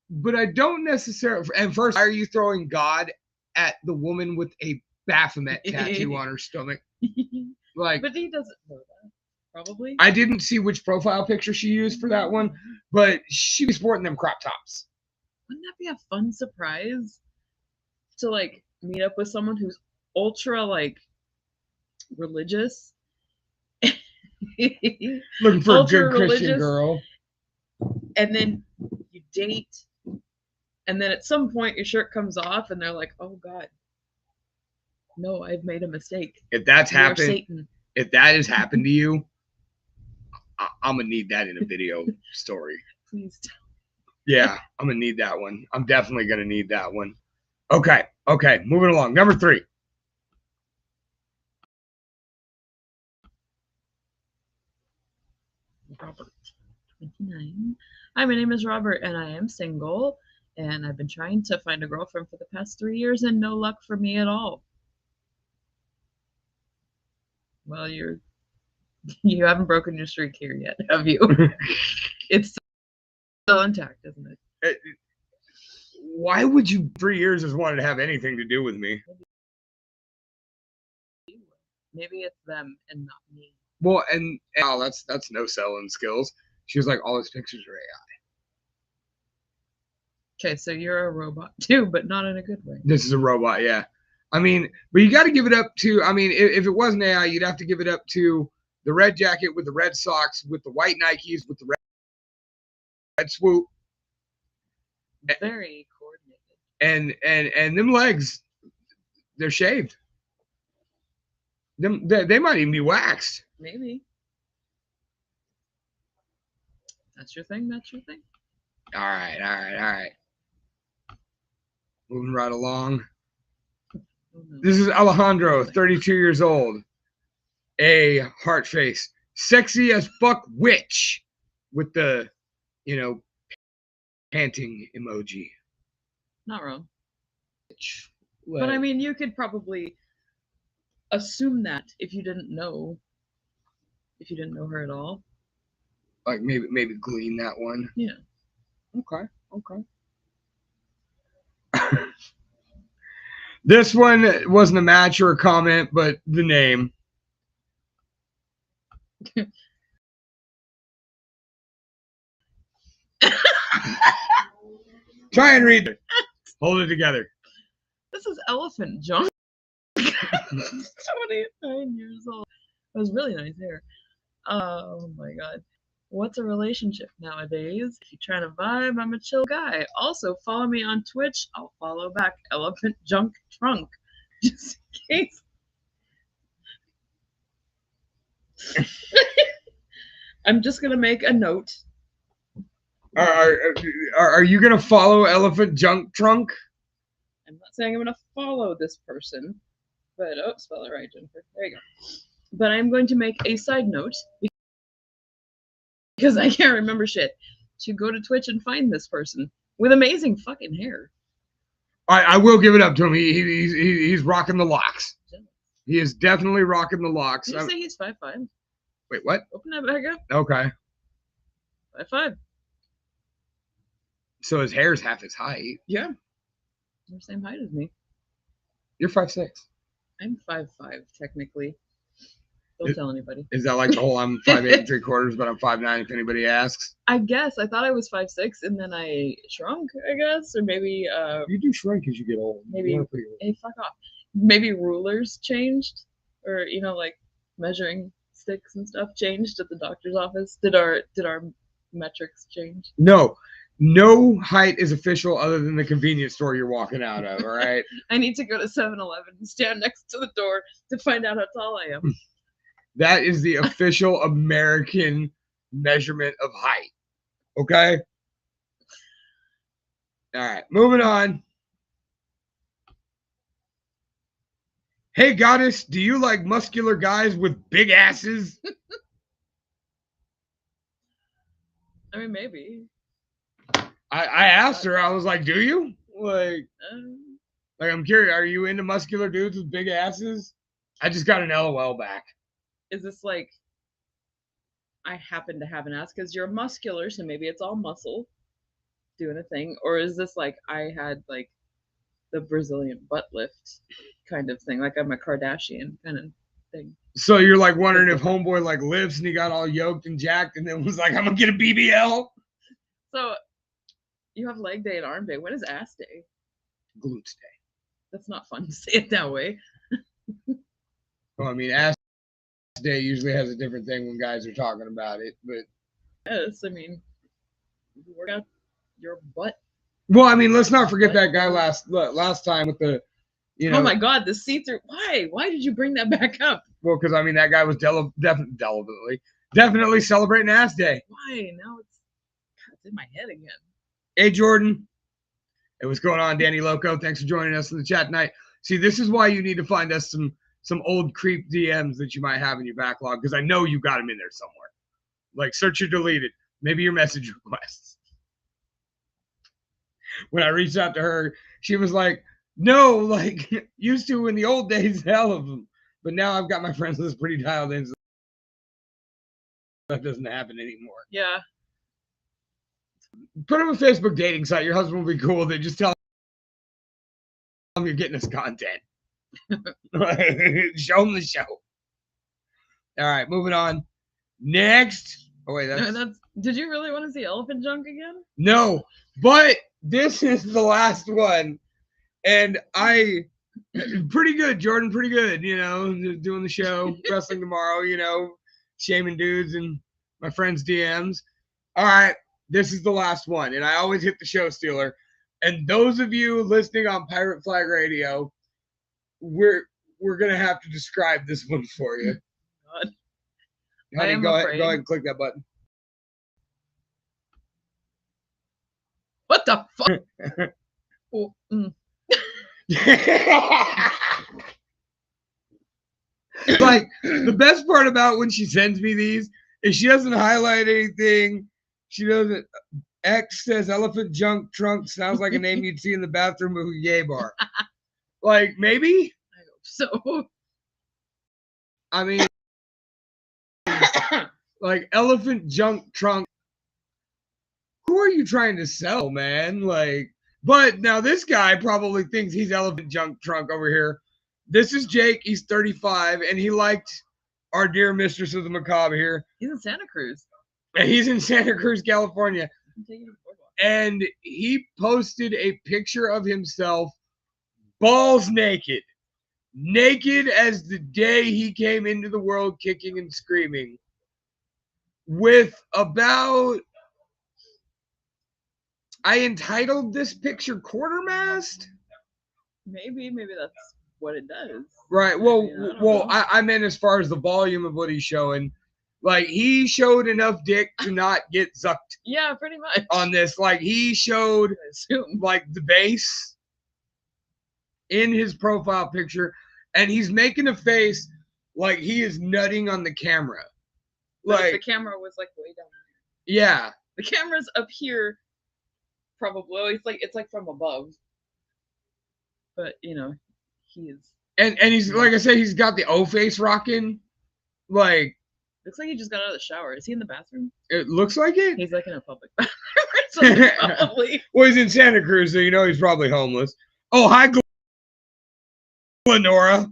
but I don't necessarily. And first, why are you throwing God at the woman with a Baphomet tattoo on her stomach? Like, but he doesn't know that. Probably. I didn't see which profile picture she used for that one, but she was sporting them crop tops. Wouldn't that be a fun surprise to like meet up with someone who's ultra like religious? Looking for a good Christian religious, girl. And then you date, and then at some point your shirt comes off, and they're like, "Oh God, no, I've made a mistake." If that's You are happened, Satan. if that has happened to you, I'm gonna need that in a video story. Please tell. Yeah, I'm gonna need that one. I'm definitely gonna need that one. Okay, moving along. Number 3. Robert, 29. Hi, my name is Robert, and I am single, and I've been trying to find a girlfriend for the past 3 years, and no luck for me at all. Well, you haven't broken your streak here yet, have you? It's still intact, isn't it? Why would you 3 years has wanted to have anything to do with me? Maybe it's them and not me. Well, and oh, that's no selling skills. She was like, all his pictures are AI. Okay, so you're a robot too, but not in a good way. This is a robot, yeah. I mean, but you got to give it up to, I mean, if it wasn't AI, you'd have to give it up to the red jacket with the red socks, with the white Nikes, with the red swoop. Very coordinated. And them legs, they're shaved. They might even be waxed. Maybe. That's your thing. All right. Moving right along. Oh, no. This is Alejandro, 32 years old. A heart face. Sexy as fuck witch. With the, panting emoji. Not wrong. Witch. But I mean, you could probably assume that if you didn't know her at all. Like maybe glean that one. Yeah. Okay. This one wasn't a match or a comment, but the name. Try and read it. Hold it together. This is Elephant Junk. 29 years old. It was really nice hair. Oh my god. What's a relationship nowadays? If you're trying to vibe, I'm a chill guy. Also, follow me on Twitch. I'll follow back. Elephant Junk Trunk. Just in case. I'm just gonna make a note. Are you gonna follow Elephant Junk Trunk? I'm not saying I'm gonna follow this person, but spell it right, Jennifer. There you go. But I'm going to make a side note because I can't remember shit. To go to Twitch and find this person with amazing fucking hair. I will give it up to him. He's rocking the locks. He is definitely rocking the locks. Did you say he's 5'5"? Wait, what? Open that back up. Okay. 5'5". So his hair's half his height. Yeah. You're the same height as me. You're 5'6". I'm 5'5", technically. Don't tell anybody. Is that like the whole I'm 5'8" and 3/4", but I'm 5'9" if anybody asks? I guess. I thought I was 5'6", and then I shrunk, I guess. Or maybe you do shrink as you get old. Maybe hey, fuck off. Maybe rulers changed. Or, like measuring sticks and stuff changed at the doctor's office. Did our metrics change? No height is official other than the convenience store you're walking out of, all right? I need to go to 7-Eleven and stand next to the door to find out how tall I am. That is the official American measurement of height. Okay? All right, moving on. Hey, goddess, do you like muscular guys with big asses? I mean, maybe. I asked her, I was like, do you? Like, I'm curious, are you into muscular dudes with big asses? I just got an LOL back. Is this like, I happen to have an ass because you're muscular, so maybe it's all muscle doing a thing? Or is this like, I had like the Brazilian butt lift kind of thing, like I'm a Kardashian kind of thing? So you're like wondering if homeboy like lifts and he got all yoked and jacked and then was like, I'm gonna get a BBL? So you have leg day and arm day. When is ass day? Glutes day. That's not fun to say it that way. Well, I mean, ass day usually has a different thing when guys are talking about it, but yes, I mean, you work out your butt. Well, I mean, let's not forget that guy last time with the, Oh my God, the see-through. Why? Why did you bring that back up? Well, because I mean, that guy was definitely celebrating ass day. Why? Now it's in my head again. Hey, Jordan. Hey, what's going on, Danny Loco? Thanks for joining us in the chat tonight. See, this is why you need to find us some old creep DMs that you might have in your backlog, because I know you got them in there somewhere. Like, search or deleted. Maybe your message requests. When I reached out to her, she was like, no, like, used to in the old days, hell of them. But now I've got my friends list pretty dialed in, so that doesn't happen anymore. Yeah. Put him a Facebook dating site. Your husband will be cool with it. Just tell him you're getting us content. Show him the show. All right, moving on. Next. Oh, wait. Did you really want to see elephant junk again? No, but this is the last one. And pretty good, Jordan, pretty good. Doing the show, wrestling tomorrow, shaming dudes and my friends' DMs. All right. This is the last one, and I always hit the show stealer. And those of you listening on Pirate Flag Radio, we're gonna have to describe this one for you. God. Honey, go ahead and click that button. What the fuck? Like, the best part about when she sends me these is she doesn't highlight anything. She doesn't. X says elephant junk trunk sounds like a name you'd see in the bathroom of a gay bar. Like, maybe? I hope so. I mean, like, elephant junk trunk. Who are you trying to sell, man? Like, but now this guy probably thinks he's elephant junk trunk over here. This is Jake. He's 35, and he liked our dear mistress of the macabre here. He's in Santa Cruz. And he's in Santa Cruz, California. I'm taking a boardwalk. And he posted a picture of himself balls naked. Naked as the day he came into the world kicking and screaming. With about... I entitled this picture Quartermast? Maybe that's what it does. Right. Well, I mean, I don't know. I meant as far as the volume of what he's showing. Like, he showed enough dick to not get zucked Yeah, pretty much. on this. Like, he showed, I assume. like, the base in his profile picture, and he's making a face like he is nutting on the camera. But if Like, the camera was like way down there. yeah. The camera's up here, probably. Well, it's like from above. But you know, he is. And he's, like I said, he's got the O face rocking. Like, Looks like he just got out of the shower. Is he in the bathroom? it looks like it. He's like in a public bathroom or something, probably. Well, he's in Santa Cruz, so you know he's probably homeless. Oh, hi, Glenora.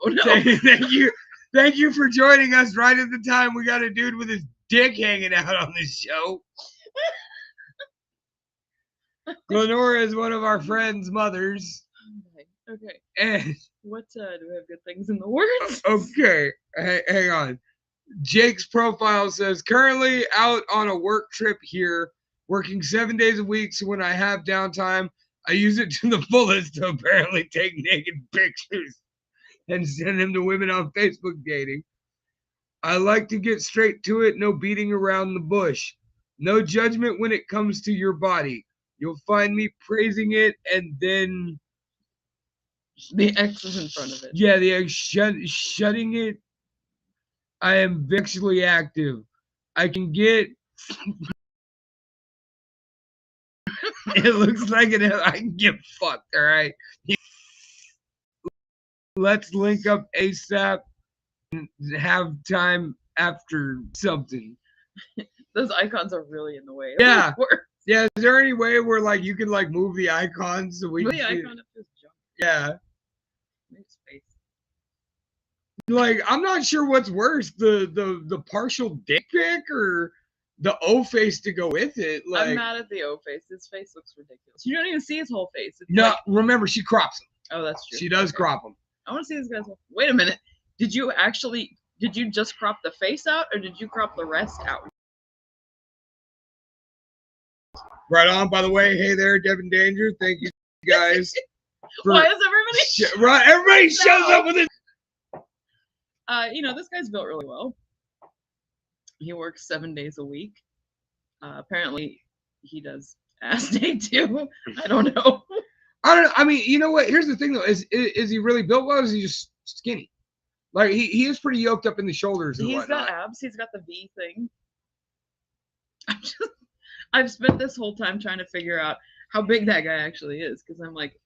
Oh no. Thank you for joining us right at the time we got a dude with his dick hanging out on this show. Glenora is one of our friends' mothers. Okay. And What do we have good things in the words? okay, hang on. Jake's profile says currently out on a work trip here, working 7 days a week. So when I have downtime, I use it to the fullest to apparently take naked pictures and send them to women on Facebook dating. I like to get straight to it, no beating around the bush. No judgment when it comes to your body. You'll find me praising it and then... The X is in front of it. Yeah, the X shutting it. I am sexually active. I can get... It looks like I can get fucked, all right? Let's link up ASAP and have time after something. Those icons are really in the way. Yeah. Of work. Yeah, is there any way where like you can like move the icons so we Move can the see icon up his junk. Yeah. Make space. Like, I'm not sure what's worse, the partial dick pic or the O face to go with it. Like, I'm mad at the O face. His face looks ridiculous. You don't even see his whole face. It's no, like, remember she crops them. oh, that's true. She does Okay. crop them. I want to see this guy's whole. Wait a minute. Did you just crop the face out, or did you crop the rest out? Right on. By the way, hey there, Devin Danger. Thank you guys. Why is everybody? Right, everybody shows up with it. You know, this guy's built really well. He works 7 days a week. Apparently, he does ass day too. I don't know. I mean, you know what? Here's the thing though: is he really built well? Or is he just skinny? Like he is pretty yoked up in the shoulders and He's whatnot. got abs. He's got the V thing. I've spent this whole time trying to figure out how big that guy actually is, because I'm like,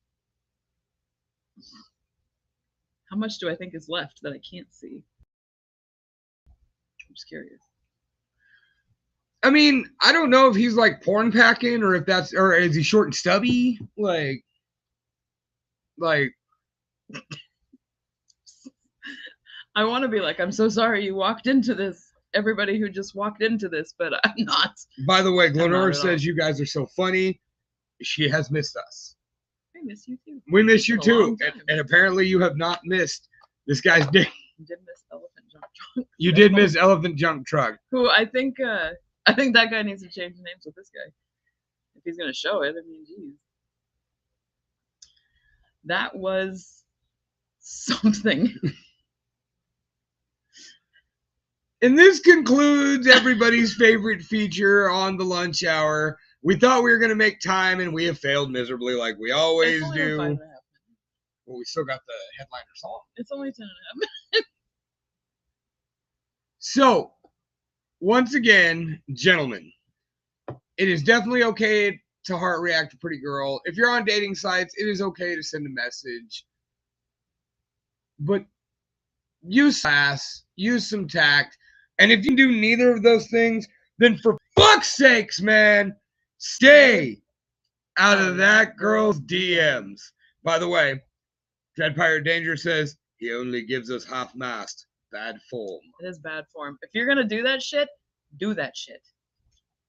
how much do I think is left that I can't see? I'm just curious. I mean, I don't know if he's like porn packing or or is he short and stubby? Like I want to be like, I'm so sorry you walked into this. Everybody who just walked into this, but I'm not. By the way, not Glenora at all. says you guys are so funny. She has missed us. I miss you too. We miss you It's been a too. long time. And apparently you have not missed this guy's dick. You did miss Elephant Junk Trunk. You did miss Elephant Junk Truck. Who I think that guy needs to change names with this guy. If he's gonna show it, I mean, geez. That was something. And this concludes everybody's favorite feature on the lunch hour. We thought we were going to make time, and we have failed miserably like we always It's only been 5.5 do. minutes. Well, we still got the headliner song. It's only 10:30. So, once again, gentlemen, it is definitely okay to heart react to pretty girl. If you're on dating sites, it is okay to send a message. But use class, use some tact. And if you do neither of those things, then for fuck's sakes, man, stay out of that girl's DMs. By the way, Dread Pirate Danger says he only gives us half-mast. Bad form. It is bad form. If you're gonna do that shit, do that shit.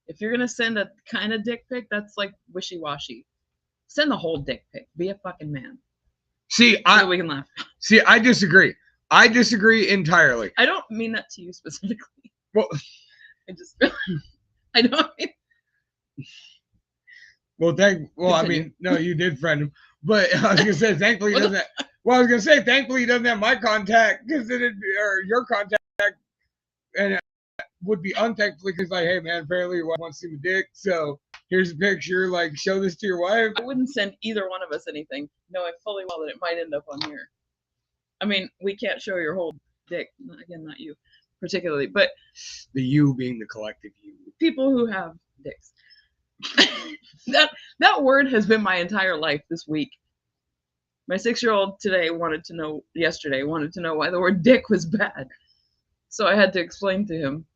If you're gonna send a kind of dick pic, that's like wishy-washy. Send the whole dick pic. Be a fucking man. See, So we can laugh. See, I disagree. I disagree entirely. I don't mean that to you specifically. Well, I don't mean. I mean, no, you did friend him, but I was gonna say, thankfully he doesn't. Well, I was gonna say, thankfully he doesn't have my contact because it'd be, or your contact, and it would be unthankfully because like, hey man, apparently your wife wants to see my dick, so here's a picture. Like, show this to your wife. I wouldn't send either one of us anything, knowing fully well that it might end up on here. I mean, we can't show your whole dick. Again, not you particularly, but the you being the collective you. People who have dicks. that word has been my entire life this week. My 6-year-old yesterday wanted to know why the word dick was bad. So I had to explain to him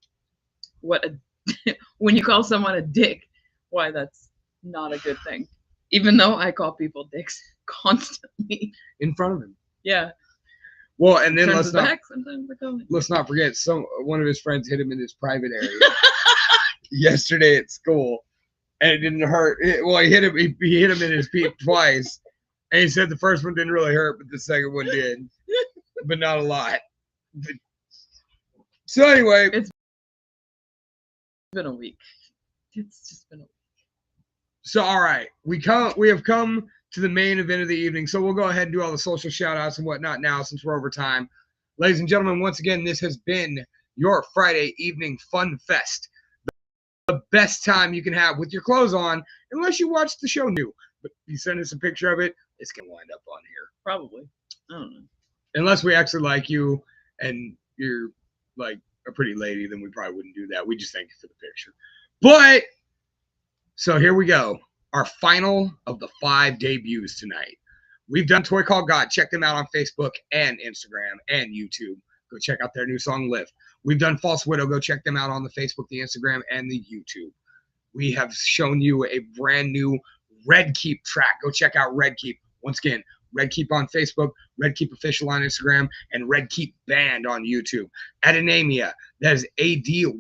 when you call someone a dick, why that's not a good thing. Even though I call people dicks constantly. In front of him. Yeah. Well, and then let's not forget, one of his friends hit him in his private area yesterday at school, and it didn't hurt. He hit him. He hit him in his peep twice, and he said the first one didn't really hurt, but the second one did, but not a lot. So anyway, it's been a week. It's just been a week. So all right, we have come to the main event of the evening. So we'll go ahead and do all the social shout outs and whatnot now since we're over time. Ladies and gentlemen, once again, this has been your Friday evening fun fest. The best time you can have with your clothes on, unless you watch the show new. But if you send us a picture of it, it's going to wind up on here. Probably. I don't know. Unless we actually like you and you're like a pretty lady, then we probably wouldn't do that. We just thank you for the picture. But, so here we go. Our final of the 5 debuts tonight. We've done Toy Called God. Check them out on Facebook and Instagram and YouTube. Go check out their new song, Lift. We've done False Widow. Go check them out on the Facebook, the Instagram, and the YouTube. We have shown you a brand new Red Keep track. Go check out Red Keep. Once again, Red Keep on Facebook, Red Keep Official on Instagram, and Red Keep Band on YouTube. Adynamia. That is ADYNAMIA.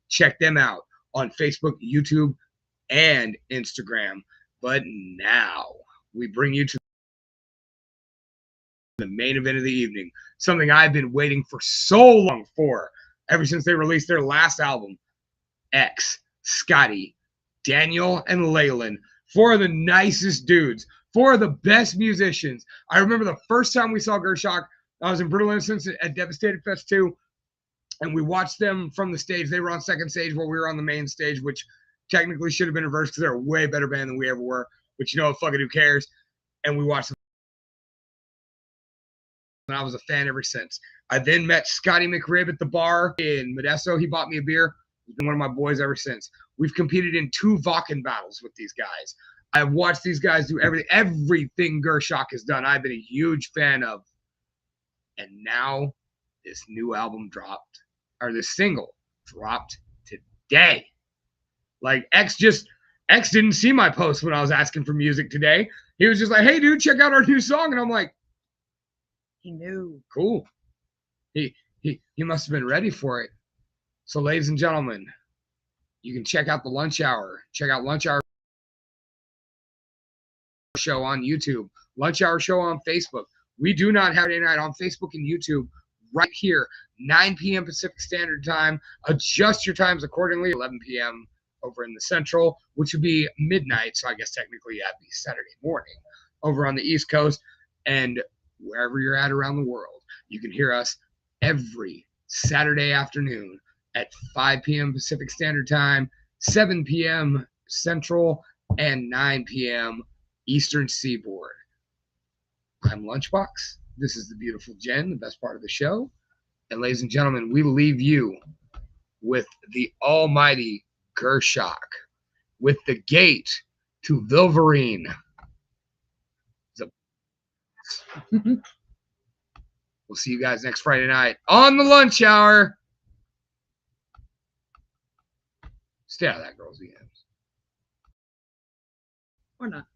Check them out on Facebook, YouTube, and Instagram. But now we bring you to the main event of the evening, something I've been waiting for so long for, ever since they released their last album. X, Scotty, Daniel, and Leyland, 4 of the nicest dudes, 4 of the best musicians. I remember the first time we saw Gershok, I was in Brutal Innocence at Devastated Fest 2, and we watched them from the stage. They were on second stage while we were on the main stage, which technically should have been reversed because they're a way better band than we ever were. But you know what? Fuck it, who cares? And we watched them. And I was a fan ever since. I then met Scotty McRib at the bar in Modesto. He bought me a beer. He's been one of my boys ever since. We've competed in 2 Vakken battles with these guys. I've watched these guys do everything Gershok has done. I've been a huge fan of. And now this new album dropped, or this single dropped today. Like X didn't see my post when I was asking for music today. He was just like, "Hey dude, check out our new song." And I'm like, he knew. Cool. He must have been ready for it. So ladies and gentlemen, you can check out the Lunch Hour. Check out Lunch Hour show on YouTube. Lunch Hour show on Facebook. We do not have it night on Facebook and YouTube right here, 9 p.m. Pacific Standard Time. Adjust your times accordingly. 11 p.m. over in the Central, which would be midnight. So I guess technically that'd be Saturday morning over on the East Coast. And wherever you're at around the world, you can hear us every Saturday afternoon at 5 p.m. Pacific Standard Time, 7 p.m. Central, and 9 p.m. Eastern Seaboard. I'm Lunchbox. This is the beautiful Jen, the best part of the show. And ladies and gentlemen, we leave you with the almighty Gershok, with the gate to Wolverine. We'll see you guys next Friday night on the Lunch Hour. Stay out of that girl's DMs. Or not.